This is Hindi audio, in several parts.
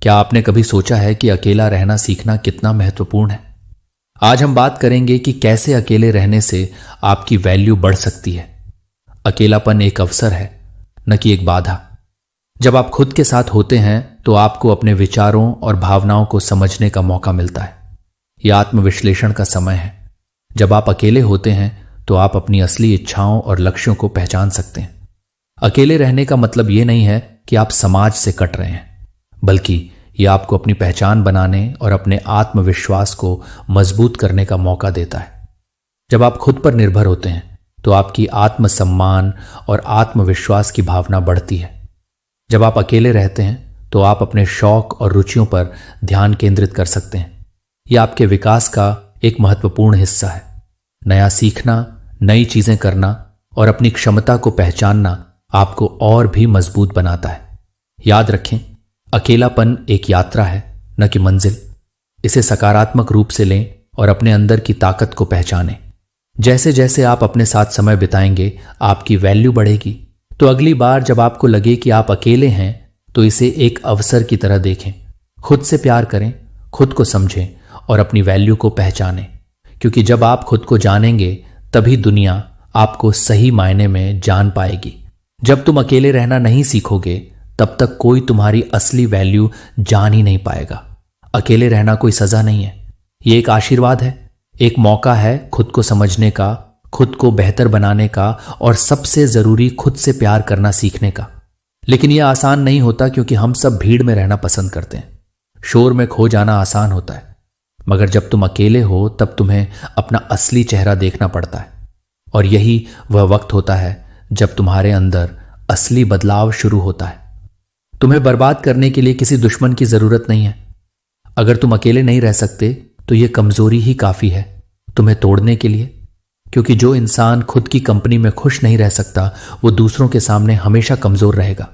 क्या आपने कभी सोचा है कि अकेला रहना सीखना कितना महत्वपूर्ण है? आज हम बात करेंगे कि कैसे अकेले रहने से आपकी वैल्यू बढ़ सकती है। अकेलापन एक अवसर है, न कि एक बाधा। जब आप खुद के साथ होते हैं तो आपको अपने विचारों और भावनाओं को समझने का मौका मिलता है। यह आत्मविश्लेषण का समय है। जब आप अकेले होते हैं तो आप अपनी असली इच्छाओं और लक्ष्यों को पहचान सकते हैं। अकेले रहने का मतलब यह नहीं है कि आप समाज से कट रहे हैं, बल्कि यह आपको अपनी पहचान बनाने और अपने आत्मविश्वास को मजबूत करने का मौका देता है। जब आप खुद पर निर्भर होते हैं तो आपकी आत्मसम्मान और आत्मविश्वास की भावना बढ़ती है। जब आप अकेले रहते हैं तो आप अपने शौक और रुचियों पर ध्यान केंद्रित कर सकते हैं। यह आपके विकास का एक महत्वपूर्ण हिस्सा है। नया सीखना, नई चीजें करना और अपनी क्षमता को पहचानना आपको और भी मजबूत बनाता है। याद रखें, अकेलापन एक यात्रा है, न कि मंजिल। इसे सकारात्मक रूप से लें और अपने अंदर की ताकत को पहचानें। जैसे जैसे आप अपने साथ समय बिताएंगे, आपकी वैल्यू बढ़ेगी। तो अगली बार जब आपको लगे कि आप अकेले हैं तो इसे एक अवसर की तरह देखें। खुद से प्यार करें, खुद को समझें और अपनी वैल्यू को पहचानें। क्योंकि जब आप खुद को जानेंगे तभी दुनिया आपको सही मायने में जान पाएगी। जब तुम अकेले रहना नहीं सीखोगे तब तक कोई तुम्हारी असली वैल्यू जान ही नहीं पाएगा। अकेले रहना कोई सजा नहीं है, ये एक आशीर्वाद है। एक मौका है खुद को समझने का, खुद को बेहतर बनाने का और सबसे जरूरी खुद से प्यार करना सीखने का। लेकिन यह आसान नहीं होता, क्योंकि हम सब भीड़ में रहना पसंद करते हैं। शोर में खो जाना आसान होता है, मगर जब तुम अकेले हो तब तुम्हें अपना असली चेहरा देखना पड़ता है। और यही वह वक्त होता है जब तुम्हारे अंदर असली बदलाव शुरू होता है। तुम्हें बर्बाद करने के लिए किसी दुश्मन की जरूरत नहीं है। अगर तुम अकेले नहीं रह सकते तो यह कमजोरी ही काफी है तुम्हें तोड़ने के लिए। क्योंकि जो इंसान खुद की कंपनी में खुश नहीं रह सकता वो दूसरों के सामने हमेशा कमजोर रहेगा।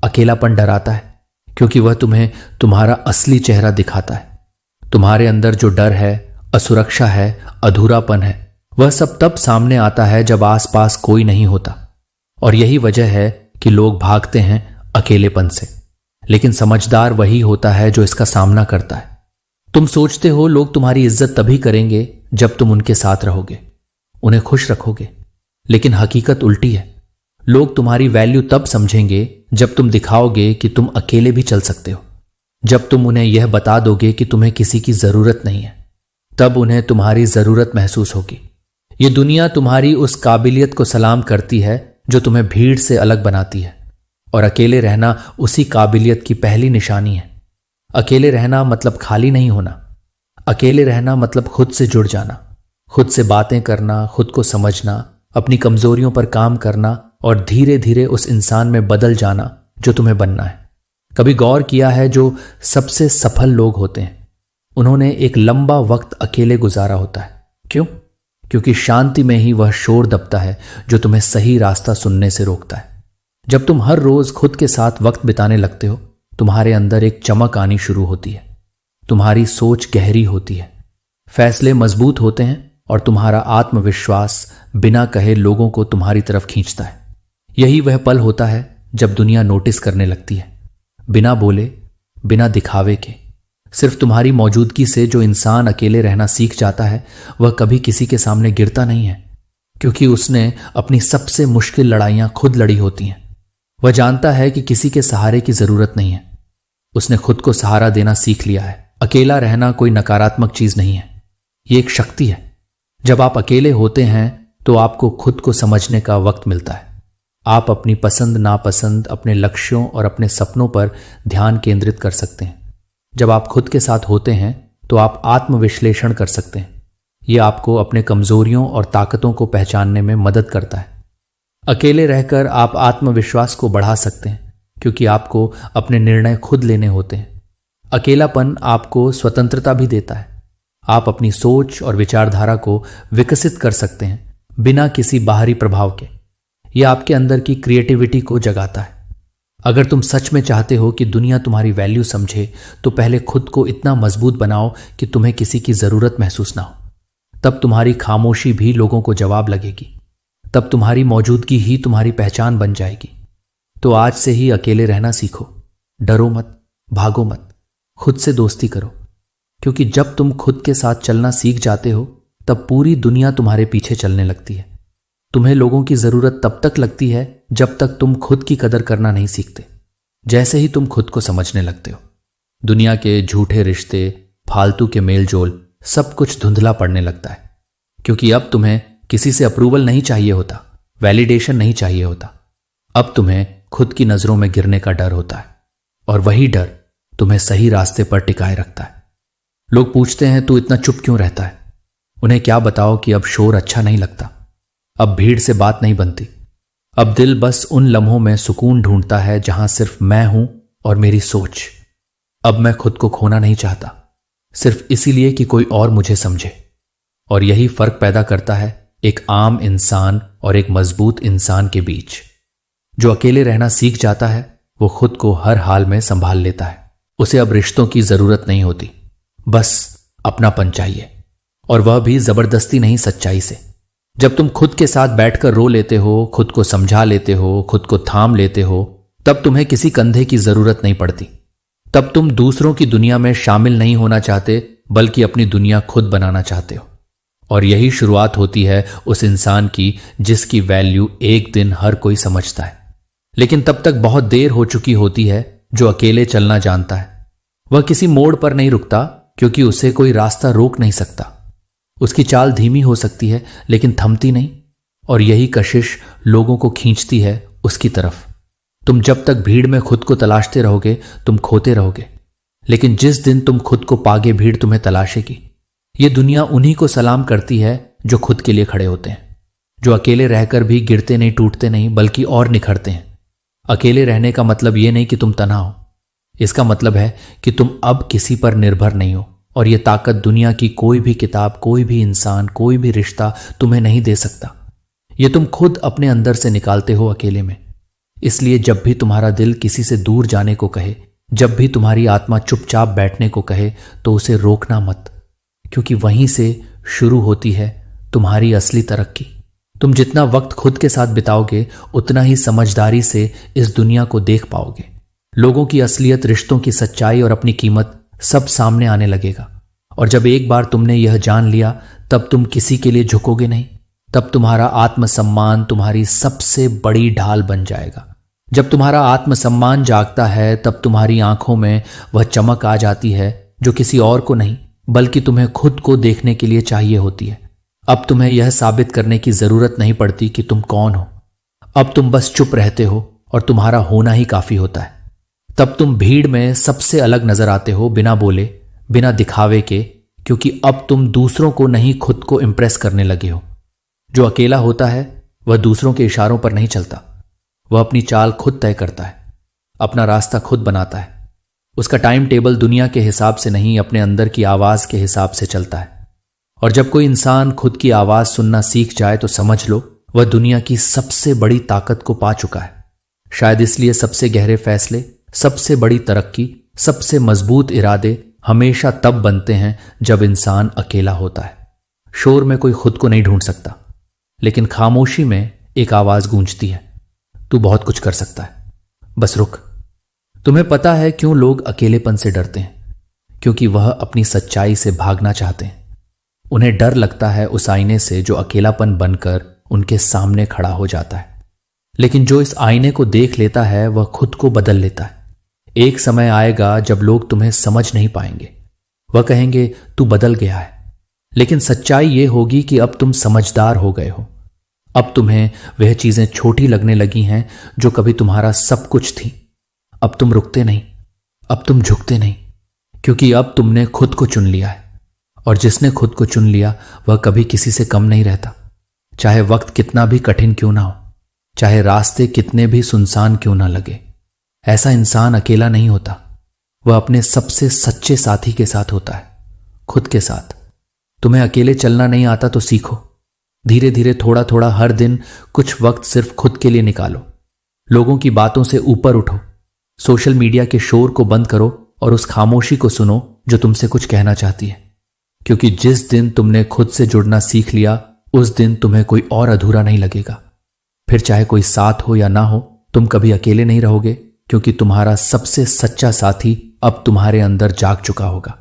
अकेलापन डराता है क्योंकि वह तुम्हें तुम्हारा असली चेहरा दिखाता है। तुम्हारे अंदर जो डर है, असुरक्षा है, अधूरापन है, वह सब तब सामने आता है जब आसपास कोई नहीं होता। और यही वजह है कि लोग भागते हैं अकेलेपन से। लेकिन समझदार वही होता है जो इसका सामना करता है। तुम सोचते हो लोग तुम्हारी इज्जत तभी करेंगे जब तुम उनके साथ रहोगे, उन्हें खुश रखोगे। लेकिन हकीकत उल्टी है। लोग तुम्हारी वैल्यू तब समझेंगे जब तुम दिखाओगे कि तुम अकेले भी चल सकते हो। जब तुम उन्हें यह बता दोगे कि तुम्हें किसी की जरूरत नहीं है, तब उन्हें तुम्हारी जरूरत महसूस होगी। ये दुनिया तुम्हारी उस काबिलियत को सलाम करती है जो तुम्हें भीड़ से अलग बनाती है। और अकेले रहना उसी काबिलियत की पहली निशानी है। अकेले रहना मतलब खाली नहीं होना। अकेले रहना मतलब खुद से जुड़ जाना, खुद से बातें करना, खुद को समझना, अपनी कमजोरियों पर काम करना और धीरे धीरे उस इंसान में बदल जाना जो तुम्हें बनना है। कभी गौर किया है जो सबसे सफल लोग होते हैं, उन्होंने एक लंबा वक्त अकेले गुजारा होता है। क्यों? क्योंकि शांति में ही वह शोर दबता है जो तुम्हें सही रास्ता सुनने से रोकता है। जब तुम हर रोज खुद के साथ वक्त बिताने लगते हो, तुम्हारे अंदर एक चमक आनी शुरू होती है। तुम्हारी सोच गहरी होती है, फैसले मजबूत होते हैं और तुम्हारा आत्मविश्वास बिना कहे लोगों को तुम्हारी तरफ खींचता है। यही वह पल होता है जब दुनिया नोटिस करने लगती है। बिना बोले, बिना दिखावे के, सिर्फ तुम्हारी मौजूदगी से जो इंसान अकेले रहना सीख जाता है वह कभी किसी के सामने गिरता नहीं है, क्योंकि उसने अपनी सबसे मुश्किल लड़ाइयां खुद लड़ी होती हैं। वह जानता है कि किसी के सहारे की जरूरत नहीं है। उसने खुद को सहारा देना सीख लिया है। अकेला रहना कोई नकारात्मक चीज नहीं है, ये एक शक्ति है। जब आप अकेले होते हैं तो आपको खुद को समझने का वक्त मिलता है। आप अपनी पसंद नापसंद, अपने लक्ष्यों और अपने सपनों पर ध्यान केंद्रित कर सकते हैं। जब आप खुद के साथ होते हैं तो आप आत्मविश्लेषण कर सकते हैं। यह आपको अपने कमजोरियों और ताकतों को पहचानने में मदद करता है। अकेले रहकर आप आत्मविश्वास को बढ़ा सकते हैं, क्योंकि आपको अपने निर्णय खुद लेने होते हैं। अकेलापन आपको स्वतंत्रता भी देता है। आप अपनी सोच और विचारधारा को विकसित कर सकते हैं बिना किसी बाहरी प्रभाव के। यह आपके अंदर की क्रिएटिविटी को जगाता है। अगर तुम सच में चाहते हो कि दुनिया तुम्हारी वैल्यू समझे तो पहले खुद को इतना मजबूत बनाओ कि तुम्हें किसी की जरूरत महसूस ना हो। तब तुम्हारी खामोशी भी लोगों को जवाब लगेगी। तब तुम्हारी मौजूदगी ही तुम्हारी पहचान बन जाएगी। तो आज से ही अकेले रहना सीखो। डरो मत, भागो मत, खुद से दोस्ती करो, क्योंकि जब तुम खुद के साथ चलना सीख जाते हो तब पूरी दुनिया तुम्हारे पीछे चलने लगती है। तुम्हें लोगों की जरूरत तब तक लगती है जब तक तुम खुद की कदर करना नहीं सीखते। जैसे ही तुम खुद को समझने लगते हो, दुनिया के झूठे रिश्ते, फालतू के मेलजोल, सब कुछ धुंधला पड़ने लगता है, क्योंकि अब तुम्हें किसी से अप्रूवल नहीं चाहिए होता, वैलिडेशन नहीं चाहिए होता। अब तुम्हें खुद की नजरों में गिरने का डर होता है, और वही डर तुम्हें सही रास्ते पर टिकाए रखता है। लोग पूछते हैं तू इतना चुप क्यों रहता है? उन्हें क्या बताओ कि अब शोर अच्छा नहीं लगता, अब भीड़ से बात नहीं बनती, अब दिल बस उन लम्हों में सुकून ढूंढता है जहां सिर्फ मैं हूं और मेरी सोच। अब मैं खुद को खोना नहीं चाहता, सिर्फ इसीलिए कि कोई और मुझे समझे। और यही फर्क पैदा करता है एक आम इंसान और एक मजबूत इंसान के बीच। जो अकेले रहना सीख जाता है वो खुद को हर हाल में संभाल लेता है। उसे अब रिश्तों की जरूरत नहीं होती, बस अपनापन चाहिए, और वह भी जबरदस्ती नहीं, सच्चाई से। जब तुम खुद के साथ बैठकर रो लेते हो, खुद को समझा लेते हो, खुद को थाम लेते हो, तब तुम्हें किसी कंधे की जरूरत नहीं पड़ती। तब तुम दूसरों की दुनिया में शामिल नहीं होना चाहते, बल्कि अपनी दुनिया खुद बनाना चाहते हो। और यही शुरुआत होती है उस इंसान की जिसकी वैल्यू एक दिन हर कोई समझता है, लेकिन तब तक बहुत देर हो चुकी होती है। जो अकेले चलना जानता है वह किसी मोड़ पर नहीं रुकता, क्योंकि उसे कोई रास्ता रोक नहीं सकता। उसकी चाल धीमी हो सकती है लेकिन थमती नहीं, और यही कशिश लोगों को खींचती है उसकी तरफ। तुम जब तक भीड़ में खुद को तलाशते रहोगे तुम खोते रहोगे, लेकिन जिस दिन तुम खुद को पागे भीड़ तुम्हें तलाशेगी। ये दुनिया उन्हीं को सलाम करती है जो खुद के लिए खड़े होते हैं, जो अकेले रहकर भी गिरते नहीं, टूटते नहीं, बल्कि और निखरते हैं। अकेले रहने का मतलब यह नहीं कि तुम तन्हा हो, इसका मतलब है कि तुम अब किसी पर निर्भर नहीं हो, और यह ताकत दुनिया की कोई भी किताब, कोई भी इंसान, कोई भी रिश्ता तुम्हें नहीं दे सकता। यह तुम खुद अपने अंदर से निकालते हो अकेले में। इसलिए जब भी तुम्हारा दिल किसी से दूर जाने को कहे, जब भी तुम्हारी आत्मा चुपचाप बैठने को कहे, तो उसे रोकना मत, क्योंकि वहीं से शुरू होती है तुम्हारी असली तरक्की। तुम जितना वक्त खुद के साथ बिताओगे उतना ही समझदारी से इस दुनिया को देख पाओगे। लोगों की असलियत, रिश्तों की सच्चाई और अपनी कीमत सब सामने आने लगेगा। और जब एक बार तुमने यह जान लिया, तब तुम किसी के लिए झुकोगे नहीं। तब तुम्हारा आत्मसम्मान तुम्हारी सबसे बड़ी ढाल बन जाएगा। जब तुम्हारा आत्मसम्मान जागता है तब तुम्हारी आंखों में वह चमक आ जाती है जो किसी और को नहीं, बल्कि तुम्हें खुद को देखने के लिए चाहिए होती है। अब तुम्हें यह साबित करने की जरूरत नहीं पड़ती कि तुम कौन हो। अब तुम बस चुप रहते हो और तुम्हारा होना ही काफी होता है। तब तुम भीड़ में सबसे अलग नजर आते हो, बिना बोले, बिना दिखावे के, क्योंकि अब तुम दूसरों को नहीं खुद को इंप्रेस करने लगे हो। जो अकेला होता है वह दूसरों के इशारों पर नहीं चलता, वह अपनी चाल खुद तय करता है, अपना रास्ता खुद बनाता है। उसका टाइम टेबल दुनिया के हिसाब से नहीं, अपने अंदर की आवाज के हिसाब से चलता है। और जब कोई इंसान खुद की आवाज सुनना सीख जाए तो समझ लो वह दुनिया की सबसे बड़ी ताकत को पा चुका है। शायद इसलिए सबसे गहरे फैसले, सबसे बड़ी तरक्की, सबसे मजबूत इरादे हमेशा तब बनते हैं जब इंसान अकेला होता है। शोर में कोई खुद को नहीं ढूंढ सकता, लेकिन खामोशी में एक आवाज गूंजती है, तू बहुत कुछ कर सकता है, बस रुक। तुम्हें पता है क्यों लोग अकेलेपन से डरते हैं? क्योंकि वह अपनी सच्चाई से भागना चाहते हैं। उन्हें डर लगता है उस आईने से जो अकेलापन बनकर उनके सामने खड़ा हो जाता है। लेकिन जो इस आईने को देख लेता है वह खुद को बदल लेता है। एक समय आएगा जब लोग तुम्हें समझ नहीं पाएंगे, वह कहेंगे तू बदल गया है। लेकिन सच्चाई यह होगी कि अब तुम समझदार हो गए हो। अब तुम्हें वह चीजें छोटी लगने लगी हैं जो कभी तुम्हारा सब कुछ थी। अब तुम रुकते नहीं, अब तुम झुकते नहीं, क्योंकि अब तुमने खुद को चुन लिया है। और जिसने खुद को चुन लिया वह कभी किसी से कम नहीं रहता, चाहे वक्त कितना भी कठिन क्यों ना हो, चाहे रास्ते कितने भी सुनसान क्यों ना लगे। ऐसा इंसान अकेला नहीं होता, वह अपने सबसे सच्चे साथी के साथ होता है, खुद के साथ। तुम्हें अकेले चलना नहीं आता तो सीखो। धीरे धीरे, थोड़ा थोड़ा, हर दिन कुछ वक्त सिर्फ खुद के लिए निकालो। लोगों की बातों से ऊपर उठो, सोशल मीडिया के शोर को बंद करो और उस खामोशी को सुनो जो तुमसे कुछ कहना चाहती है। क्योंकि जिस दिन तुमने खुद से जुड़ना सीख लिया उस दिन तुम्हें कोई और अधूरा नहीं लगेगा। फिर चाहे कोई साथ हो या ना हो, तुम कभी अकेले नहीं रहोगे, क्योंकि तुम्हारा सबसे सच्चा साथी अब तुम्हारे अंदर जाग चुका होगा।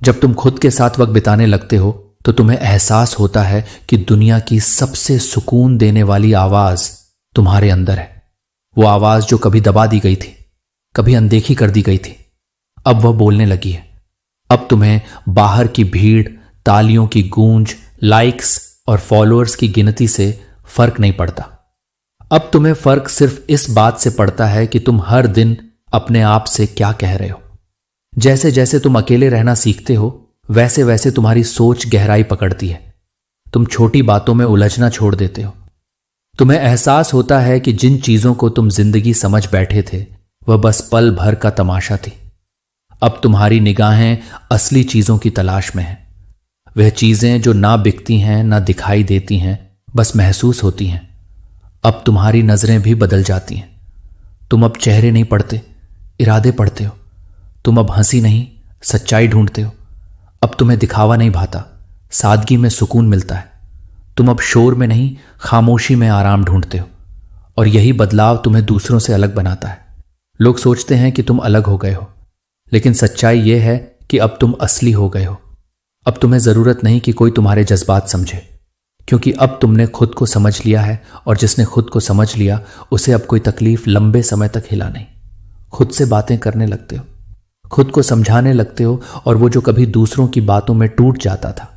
जब तुम खुद के साथ वक्त बिताने लगते हो तो तुम्हें एहसास होता है कि दुनिया की सबसे सुकून देने वाली आवाज तुम्हारे अंदर है। वो आवाज जो कभी दबा दी गई थी, कभी अनदेखी कर दी गई थी, अब वह बोलने लगी है। अब तुम्हें बाहर की भीड़, तालियों की गूंज, लाइक्स और फॉलोअर्स की गिनती से फर्क नहीं पड़ता। अब तुम्हें फर्क सिर्फ इस बात से पड़ता है कि तुम हर दिन अपने आप से क्या कह रहे हो। जैसे जैसे तुम अकेले रहना सीखते हो वैसे वैसे तुम्हारी सोच गहराई पकड़ती है। तुम छोटी बातों में उलझना छोड़ देते हो। तुम्हें एहसास होता है कि जिन चीजों को तुम जिंदगी समझ बैठे थे वह बस पल भर का तमाशा थी। अब तुम्हारी निगाहें असली चीजों की तलाश में हैं। वह चीजें जो ना बिकती हैं, ना दिखाई देती हैं, बस महसूस होती हैं। अब तुम्हारी नजरें भी बदल जाती हैं। तुम अब चेहरे नहीं पढ़ते, इरादे पढ़ते हो। तुम अब हंसी नहीं, सच्चाई ढूंढते हो। अब तुम्हें दिखावा नहीं भाता, सादगी में सुकून मिलता है। तुम अब शोर में नहीं, खामोशी में आराम ढूंढते हो। और यही बदलाव तुम्हें दूसरों से अलग बनाता है। लोग सोचते हैं कि तुम अलग हो गए हो, लेकिन सच्चाई यह है कि अब तुम असली हो गए हो। अब तुम्हें जरूरत नहीं कि कोई तुम्हारे जज्बात समझे, क्योंकि अब तुमने खुद को समझ लिया है, और जिसने खुद को समझ लिया उसे अब कोई तकलीफ लंबे समय तक हिला नहीं। खुद से बातें करने लगते हो, खुद को समझाने लगते हो, और वो जो कभी दूसरों की बातों में टूट जाता था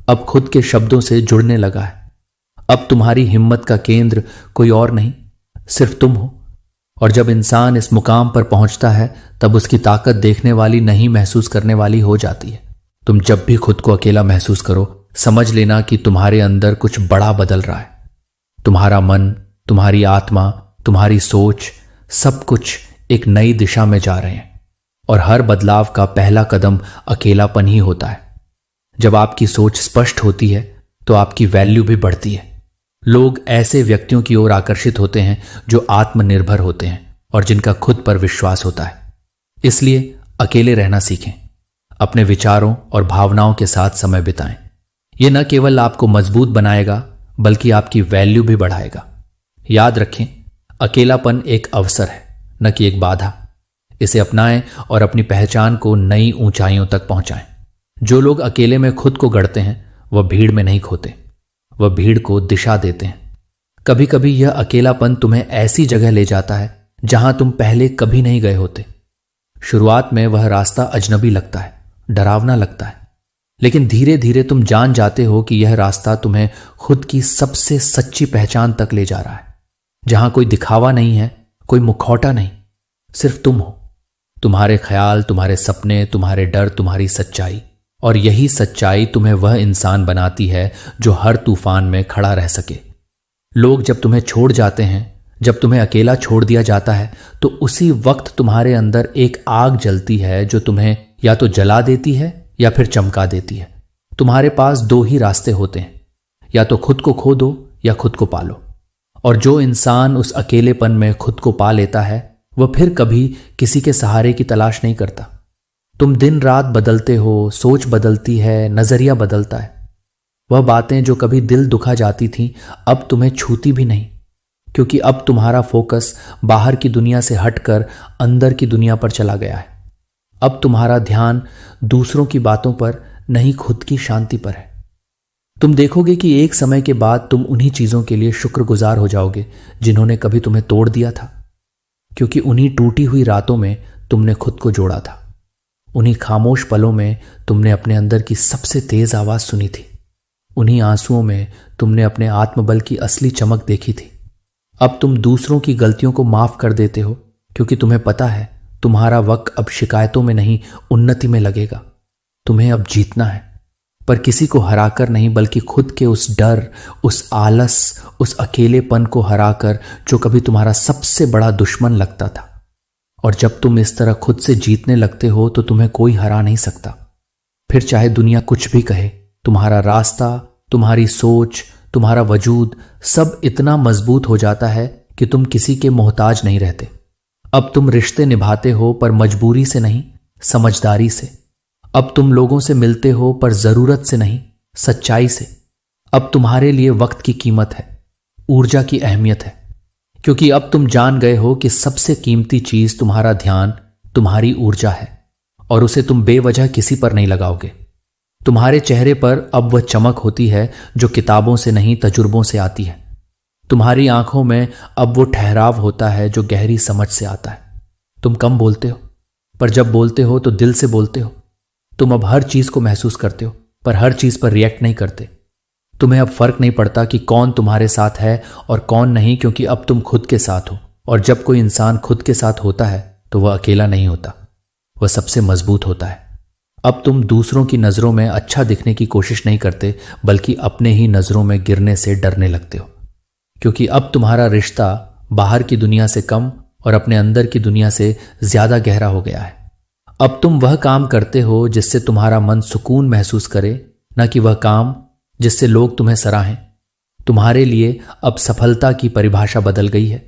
अब खुद के शब्दों से जुड़ने लगा है। अब तुम्हारी हिम्मत का केंद्र कोई और नहीं, सिर्फ तुम हो। और जब इंसान इस मुकाम पर पहुंचता है तब उसकी ताकत देखने वाली नहीं, महसूस करने वाली हो जाती है। तुम जब भी खुद को अकेला महसूस करो, समझ लेना कि तुम्हारे अंदर कुछ बड़ा बदल रहा है। तुम्हारा मन, तुम्हारी आत्मा, तुम्हारी सोच, सब कुछ एक नई दिशा में जा रहे हैं। और हर बदलाव का पहला कदम अकेलापन ही होता है। जब आपकी सोच स्पष्ट होती है तो आपकी वैल्यू भी बढ़ती है। लोग ऐसे व्यक्तियों की ओर आकर्षित होते हैं जो आत्मनिर्भर होते हैं और जिनका खुद पर विश्वास होता है। इसलिए अकेले रहना सीखें। अपने विचारों और भावनाओं के साथ समय बिताएं। यह न केवल आपको मजबूत बनाएगा बल्कि आपकी वैल्यू भी बढ़ाएगा। याद रखें, अकेलापन एक अवसर है, न कि एक बाधा। इसे अपनाएं और अपनी पहचान को नई ऊंचाइयों तक पहुंचाएं। जो लोग अकेले में खुद को गढ़ते हैं वह भीड़ में नहीं खोते, वह भीड़ को दिशा देते हैं। कभी कभी यह अकेलापन तुम्हें ऐसी जगह ले जाता है जहां तुम पहले कभी नहीं गए होते। शुरुआत में वह रास्ता अजनबी लगता है, डरावना लगता है, लेकिन धीरे धीरे तुम जान जाते हो कि यह रास्ता तुम्हें खुद की सबसे सच्ची पहचान तक ले जा रहा है, जहां कोई दिखावा नहीं है, कोई मुखौटा नहीं, सिर्फ तुम हो। तुम्हारे ख्याल, तुम्हारे सपने, तुम्हारे डर, तुम्हारी सच्चाई। और यही सच्चाई तुम्हें वह इंसान बनाती है जो हर तूफान में खड़ा रह सके। लोग जब तुम्हें छोड़ जाते हैं, जब तुम्हें अकेला छोड़ दिया जाता है, तो उसी वक्त तुम्हारे अंदर एक आग जलती है जो तुम्हें या तो जला देती है या फिर चमका देती है। तुम्हारे पास दो ही रास्ते होते हैं, या तो खुद को खो दो या खुद को पालो। और जो इंसान उस अकेलेपन में खुद को पा लेता है वह फिर कभी किसी के सहारे की तलाश नहीं करता। तुम दिन रात बदलते हो, सोच बदलती है, नजरिया बदलता है। वह बातें जो कभी दिल दुखा जाती थीं अब तुम्हें छूती भी नहीं, क्योंकि अब तुम्हारा फोकस बाहर की दुनिया से हटकर अंदर की दुनिया पर चला गया है। अब तुम्हारा ध्यान दूसरों की बातों पर नहीं, खुद की शांति पर है। तुम देखोगे कि एक समय के बाद तुम उन्हीं चीजों के लिए शुक्रगुजार हो जाओगे जिन्होंने कभी तुम्हें तोड़ दिया था, क्योंकि उन्हीं टूटी हुई रातों में तुमने खुद को जोड़ा था। उन्हीं खामोश पलों में तुमने अपने अंदर की सबसे तेज आवाज सुनी थी। उन्हीं आंसुओं में तुमने अपने आत्मबल की असली चमक देखी थी। अब तुम दूसरों की गलतियों को माफ कर देते हो, क्योंकि तुम्हें पता है तुम्हारा वक्त अब शिकायतों में नहीं, उन्नति में लगेगा। तुम्हें अब जीतना है, पर किसी को हराकर नहीं, बल्कि खुद के उस डर, उस आलस, उस अकेलेपन को हराकर जो कभी तुम्हारा सबसे बड़ा दुश्मन लगता था। और जब तुम इस तरह खुद से जीतने लगते हो तो तुम्हें कोई हरा नहीं सकता। फिर चाहे दुनिया कुछ भी कहे, तुम्हारा रास्ता, तुम्हारी सोच, तुम्हारा वजूद सब इतना मजबूत हो जाता है कि तुम किसी के मोहताज नहीं रहते। अब तुम रिश्ते निभाते हो पर मजबूरी से नहीं, समझदारी से। अब तुम लोगों से मिलते हो पर जरूरत से नहीं, सच्चाई से। अब तुम्हारे लिए वक्त की कीमत है, ऊर्जा की अहमियत है, क्योंकि अब तुम जान गए हो कि सबसे कीमती चीज तुम्हारा ध्यान, तुम्हारी ऊर्जा है और उसे तुम बेवजह किसी पर नहीं लगाओगे। तुम्हारे चेहरे पर अब वह चमक होती है जो किताबों से नहीं तजुर्बों से आती है। तुम्हारी आंखों में अब वो ठहराव होता है जो गहरी समझ से आता है। तुम कम बोलते हो, पर जब बोलते हो तो दिल से बोलते हो। तुम अब हर चीज को महसूस करते हो, पर हर चीज पर रिएक्ट नहीं करते। तुम्हें अब फर्क नहीं पड़ता कि कौन तुम्हारे साथ है और कौन नहीं, क्योंकि अब तुम खुद के साथ हो। और जब कोई इंसान खुद के साथ होता है तो वह अकेला नहीं होता, वह सबसे मजबूत होता है। अब तुम दूसरों की नजरों में अच्छा दिखने की कोशिश नहीं करते, बल्कि अपने ही नजरों में गिरने से डरने लगते हो, क्योंकि अब तुम्हारा रिश्ता बाहर की दुनिया से कम और अपने अंदर की दुनिया से ज्यादा गहरा हो गया है। अब तुम वह काम करते हो जिससे तुम्हारा मन सुकून महसूस करे, न कि वह काम जिससे लोग तुम्हें सराहें। तुम्हारे लिए अब सफलता की परिभाषा बदल गई है।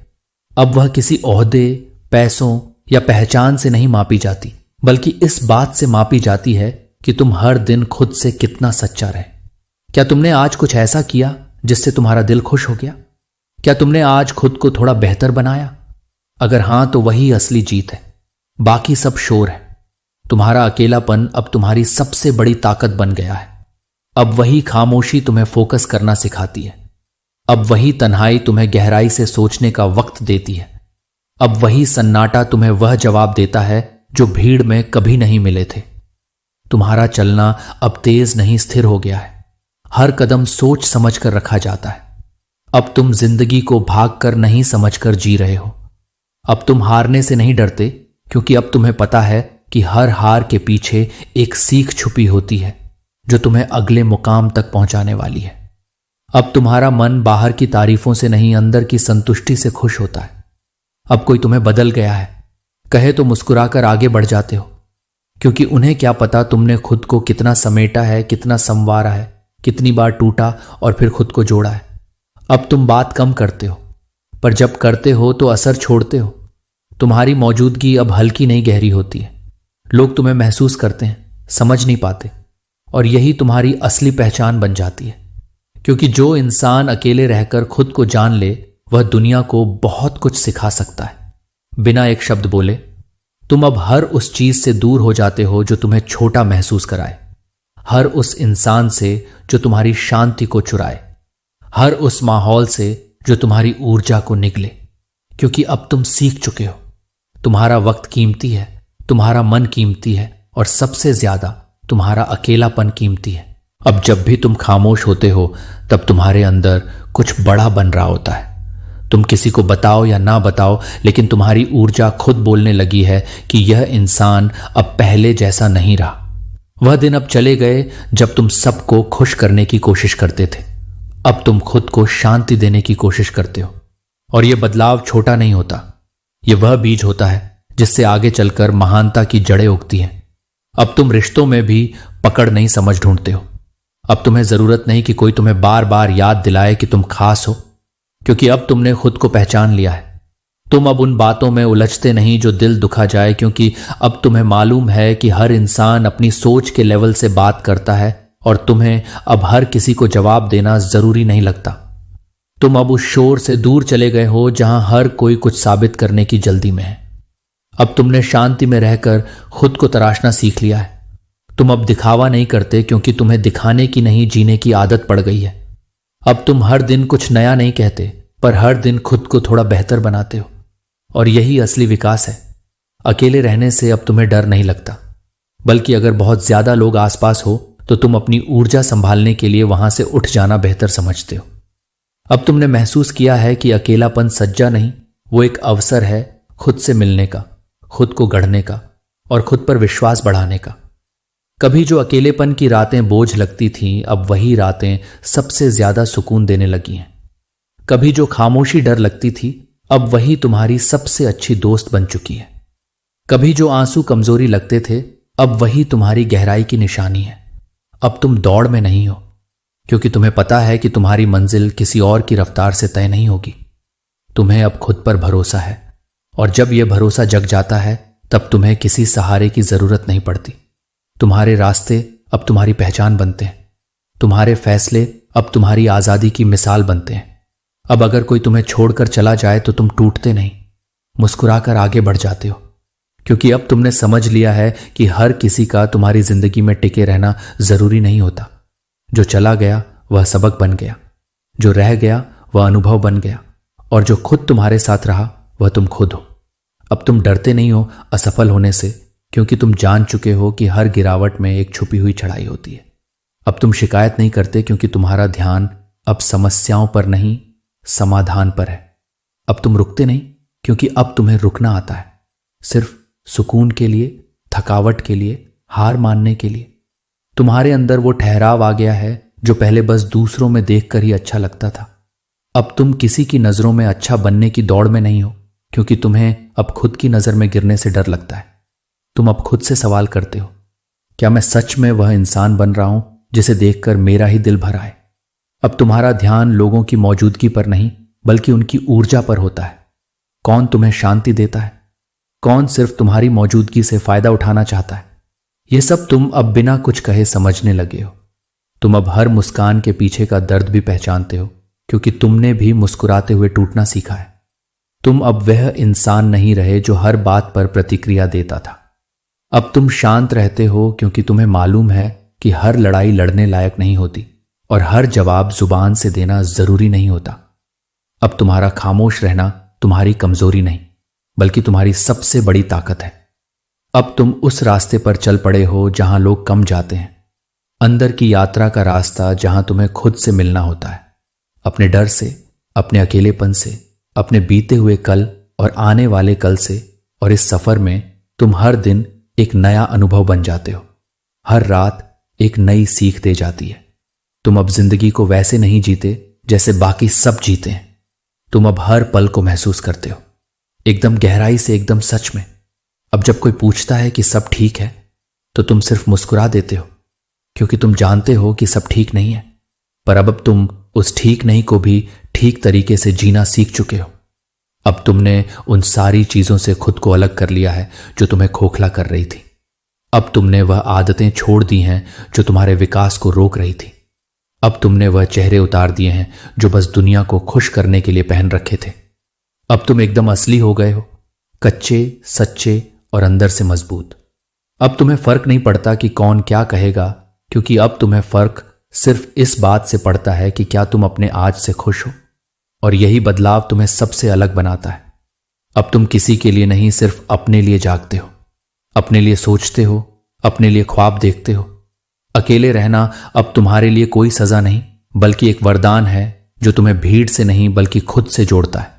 अब वह किसी ओहदे, पैसों या पहचान से नहीं मापी जाती, बल्कि इस बात से मापी जाती है कि तुम हर दिन खुद से कितना सच्चा रहे। क्या तुमने आज कुछ ऐसा किया जिससे तुम्हारा दिल खुश हो गया? क्या तुमने आज खुद को थोड़ा बेहतर बनाया? अगर हां तो वही असली जीत है, बाकी सब शोर है। तुम्हारा अकेलापन अब तुम्हारी सबसे बड़ी ताकत बन गया है। अब वही खामोशी तुम्हें फोकस करना सिखाती है। अब वही तन्हाई तुम्हें गहराई से सोचने का वक्त देती है। अब वही सन्नाटा तुम्हें वह जवाब देता है जो भीड़ में कभी नहीं मिले थे। तुम्हारा चलना अब तेज नहीं, स्थिर हो गया है। हर कदम सोच समझ कर रखा जाता है। अब तुम जिंदगी को भाग कर नहीं, समझ कर जी रहे हो। अब तुम हारने से नहीं डरते, क्योंकि अब तुम्हें पता है कि हर हार के पीछे एक सीख छुपी होती है जो तुम्हें अगले मुकाम तक पहुंचाने वाली है। अब तुम्हारा मन बाहर की तारीफों से नहीं, अंदर की संतुष्टि से खुश होता है। अब कोई तुम्हें बदल गया है कहे तो मुस्कुराकर आगे बढ़ जाते हो, क्योंकि उन्हें क्या पता तुमने खुद को कितना समेटा है, कितना संवारा है, कितनी बार टूटा और फिर खुद को जोड़ा है। अब तुम बात कम करते हो, पर जब करते हो तो असर छोड़ते हो। तुम्हारी मौजूदगी अब हल्की नहीं, गहरी होती है। लोग तुम्हें महसूस करते हैं, समझ नहीं पाते, और यही तुम्हारी असली पहचान बन जाती है। क्योंकि जो इंसान अकेले रहकर खुद को जान ले, वह दुनिया को बहुत कुछ सिखा सकता है बिना एक शब्द बोले। तुम अब हर उस चीज से दूर हो जाते हो जो तुम्हें छोटा महसूस कराए, हर उस इंसान से जो तुम्हारी शांति को चुराए, हर उस माहौल से जो तुम्हारी ऊर्जा को निगले। क्योंकि अब तुम सीख चुके हो, तुम्हारा वक्त कीमती है, तुम्हारा मन कीमती है, और सबसे ज्यादा तुम्हारा अकेलापन कीमती है। अब जब भी तुम खामोश होते हो, तब तुम्हारे अंदर कुछ बड़ा बन रहा होता है। तुम किसी को बताओ या ना बताओ, लेकिन तुम्हारी ऊर्जा खुद बोलने लगी है कि यह इंसान अब पहले जैसा नहीं रहा। वह दिन अब चले गए जब तुम सबको खुश करने की कोशिश करते थे। अब तुम खुद को शांति देने की कोशिश करते हो। और यह बदलाव छोटा नहीं होता, यह वह बीज होता है जिससे आगे चलकर महानता की जड़ें उगती हैं। अब तुम रिश्तों में भी पकड़ नहीं, समझ ढूंढते हो। अब तुम्हें जरूरत नहीं कि कोई तुम्हें बार बार याद दिलाए कि तुम खास हो, क्योंकि अब तुमने खुद को पहचान लिया है। तुम अब उन बातों में उलझते नहीं जो दिल दुखा जाए, क्योंकि अब तुम्हें मालूम है कि हर इंसान अपनी सोच के लेवल से बात करता है और तुम्हें अब हर किसी को जवाब देना जरूरी नहीं लगता। तुम अब उस शोर से दूर चले गए हो जहां हर कोई कुछ साबित करने की जल्दी में है। अब तुमने शांति में रहकर खुद को तराशना सीख लिया है। तुम अब दिखावा नहीं करते, क्योंकि तुम्हें दिखाने की नहीं, जीने की आदत पड़ गई है। अब तुम हर दिन कुछ नया नहीं कहते, पर हर दिन खुद को थोड़ा बेहतर बनाते हो, और यही असली विकास है। अकेले रहने से अब तुम्हें डर नहीं लगता, बल्कि अगर बहुत ज्यादा लोग आसपास हो तो तुम अपनी ऊर्जा संभालने के लिए वहां से उठ जाना बेहतर समझते हो। अब तुमने महसूस किया है कि अकेलापन सज्जा नहीं, वो एक अवसर है खुद से मिलने का, खुद को गढ़ने का और खुद पर विश्वास बढ़ाने का। कभी जो अकेलेपन की रातें बोझ लगती थीं, अब वही रातें सबसे ज्यादा सुकून देने लगी हैं। कभी जो खामोशी डर लगती थी, अब वही तुम्हारी सबसे अच्छी दोस्त बन चुकी है। कभी जो आंसू कमजोरी लगते थे, अब वही तुम्हारी गहराई की निशानी है। अब तुम दौड़ में नहीं हो, क्योंकि तुम्हें पता है कि तुम्हारी मंजिल किसी और की रफ्तार से तय नहीं होगी। तुम्हें अब खुद पर भरोसा है, और जब यह भरोसा जग जाता है, तब तुम्हें किसी सहारे की जरूरत नहीं पड़ती। तुम्हारे रास्ते अब तुम्हारी पहचान बनते हैं। तुम्हारे फैसले अब तुम्हारी आजादी की मिसाल बनते हैं। अब अगर कोई तुम्हें छोड़कर चला जाए तो तुम टूटते नहीं, मुस्कुराकर आगे बढ़ जाते हो, क्योंकि अब तुमने समझ लिया है कि हर किसी का तुम्हारी जिंदगी में टिके रहना जरूरी नहीं होता। जो चला गया वह सबक बन गया, जो रह गया वह अनुभव बन गया, और जो खुद तुम्हारे साथ रहा वह तुम खुद हो। अब तुम डरते नहीं हो असफल होने से, क्योंकि तुम जान चुके हो कि हर गिरावट में एक छुपी हुई चढ़ाई होती है। अब तुम शिकायत नहीं करते, क्योंकि तुम्हारा ध्यान अब समस्याओं पर नहीं, समाधान पर है। अब तुम रुकते नहीं, क्योंकि अब तुम्हें रुकना आता है, सिर्फ सुकून के लिए, थकावट के लिए, हार मानने के लिए। तुम्हारे अंदर वो ठहराव आ गया है जो पहले बस दूसरों में देखकर ही अच्छा लगता था। अब तुम किसी की नजरों में अच्छा बनने की दौड़ में नहीं हो, क्योंकि तुम्हें अब खुद की नजर में गिरने से डर लगता है। तुम अब खुद से सवाल करते हो, क्या मैं सच में वह इंसान बन रहा हूं जिसे देखकर मेरा ही दिल भर आए? अब तुम्हारा ध्यान लोगों की मौजूदगी पर नहीं, बल्कि उनकी ऊर्जा पर होता है। कौन तुम्हें शांति देता है, कौन सिर्फ तुम्हारी मौजूदगी से फायदा उठाना चाहता है। यह सब तुम अब बिना कुछ कहे समझने लगे हो। तुम अब हर मुस्कान के पीछे का दर्द भी पहचानते हो, क्योंकि तुमने भी मुस्कुराते हुए टूटना सीखा है। तुम अब वह इंसान नहीं रहे जो हर बात पर प्रतिक्रिया देता था। अब तुम शांत रहते हो, क्योंकि तुम्हें मालूम है कि हर लड़ाई लड़ने लायक नहीं होती, और हर जवाब जुबान से देना जरूरी नहीं होता। अब तुम्हारा खामोश रहना तुम्हारी कमजोरी नहीं, बल्कि तुम्हारी सबसे बड़ी ताकत है। अब तुम उस रास्ते पर चल पड़े हो जहां लोग कम जाते हैं, अंदर की यात्रा का रास्ता जहां तुम्हें खुद से मिलना होता है, अपने डर से, अपने अकेलेपन से, अपने बीते हुए कल और आने वाले कल से। और इस सफर में तुम हर दिन एक नया अनुभव बन जाते हो, हर रात एक नई सीख दे जाती है। तुम अब जिंदगी को वैसे नहीं जीते जैसे बाकी सब जीते हैं। तुम अब हर पल को महसूस करते हो, एकदम गहराई से, एकदम सच में। अब जब कोई पूछता है कि सब ठीक है, तो तुम सिर्फ मुस्कुरा देते हो, क्योंकि तुम जानते हो कि सब ठीक नहीं है। पर अब तुम उस ठीक नहीं को भी ठीक तरीके से जीना सीख चुके हो। अब तुमने उन सारी चीजों से खुद को अलग कर लिया है जो तुम्हें खोखला कर रही थी। अब तुमने वह आदतें छोड़ दी हैं जो तुम्हारे विकास को रोक रही थी। अब तुमने वह चेहरे उतार दिए हैं जो बस दुनिया को खुश करने के लिए पहन रखे थे। अब तुम एकदम असली हो गए हो, कच्चे, सच्चे और अंदर से मजबूत। अब तुम्हें फर्क नहीं पड़ता कि कौन क्या कहेगा, क्योंकि अब तुम्हें फर्क सिर्फ इस बात से पड़ता है कि क्या तुम अपने आज से खुश हो। और यही बदलाव तुम्हें सबसे अलग बनाता है। अब तुम किसी के लिए नहीं, सिर्फ अपने लिए जागते हो, अपने लिए सोचते हो, अपने लिए ख्वाब देखते हो। अकेले रहना अब तुम्हारे लिए कोई सजा नहीं, बल्कि एक वरदान है जो तुम्हें भीड़ से नहीं बल्कि खुद से जोड़ता है।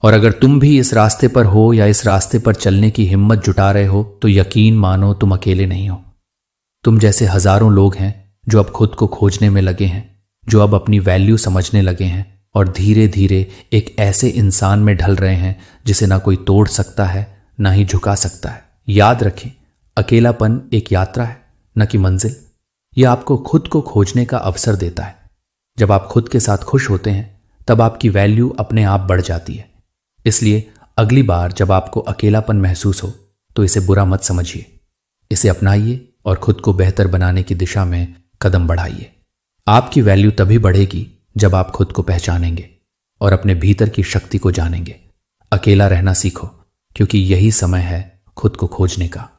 और अगर तुम भी इस रास्ते पर हो या इस रास्ते पर चलने की हिम्मत जुटा रहे हो, तो यकीन मानो तुम अकेले नहीं हो। तुम जैसे हजारों लोग हैं जो अब खुद को खोजने में लगे हैं, जो अब अपनी वैल्यू समझने लगे हैं और धीरे धीरे एक ऐसे इंसान में ढल रहे हैं जिसे ना कोई तोड़ सकता है, ना ही झुका सकता है। याद रखें, अकेलापन एक यात्रा है, न कि मंजिल। यह आपको खुद को खोजने का अवसर देता है। जब आप खुद के साथ खुश होते हैं, तब आपकी वैल्यू अपने आप बढ़ जाती है। इसलिए अगली बार जब आपको अकेलापन महसूस हो, तो इसे बुरा मत समझिए, इसे अपनाइए और खुद को बेहतर बनाने की दिशा में कदम बढ़ाइए। आपकी वैल्यू तभी बढ़ेगी जब आप खुद को पहचानेंगे और अपने भीतर की शक्ति को जानेंगे। अकेला रहना सीखो, क्योंकि यही समय है खुद को खोजने का।